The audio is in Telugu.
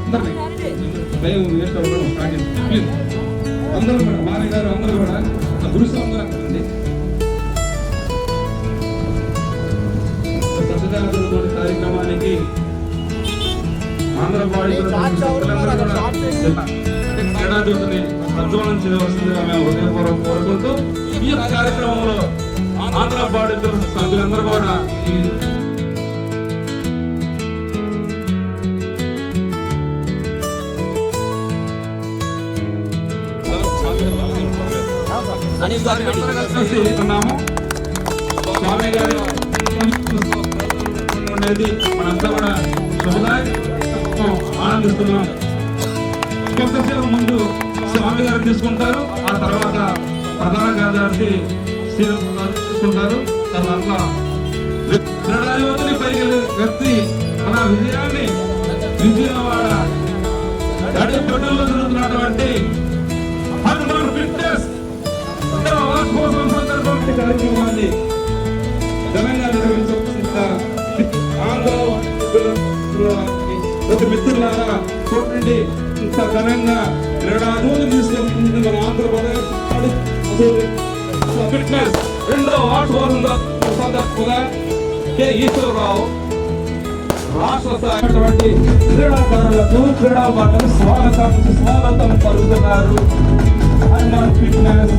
మేము వేస్ట్ అవ్వడం స్టార్ట్ చేస్తాం. ప్లీజ్ అందరూ కూడా మామయ్య గారు అందరూ కూడా గురుస్వామి అండి సత్యదేవతలతోటి కార్యక్రమానికి ఆంధ్ర క్రీడాజ్యోతిని ప్రజ్వలనం చేయవలసిందిగా మేము హృదయపూర్వకం కోరుకుంటూ ఈ యొక్క కార్యక్రమంలో ఆంధ్ర బాధితుల సభ్యులందరూ కూడా స్వామి గారి ఉండేది మనంతా కూడా శుభదాయకం ఆనందిస్తున్నాం. కొంతసేపు ముందు స్వామి గారు తీసుకుంటారు, ఆ తర్వాత ప్రధాన కార్యదర్శి తీసుకుంటారు. తర్వాత క్రీడాజ్యోతిని పైకి వ్యక్తి మన విజయాన్ని విజయవాడ గడిపెట్టులో జరుగుతున్నటువంటి హనుమాన్ ఫిట్నెస్ కార్యక్రమాన్ని ఘనంగా నిర్వహించవలసిందిగా ఆంధ్ర మిత్రులారా చూడండి. ఇంత ఘనంగా క్రీడాజ్యోతి తీసుకెళ్తుంది మన ఆంధ్రప్రదేశ్ ఫిట్నెస్ 2వ వార్షికోత్సవ సందర్భంగా కె ఈశ్వరరావు రాష్ట్ర స్థాయి క్రీడాకారులకు క్రీడాకారులకు స్వాగతం పలుకుతున్నారు. హనుమాన్ ఫిట్నెస్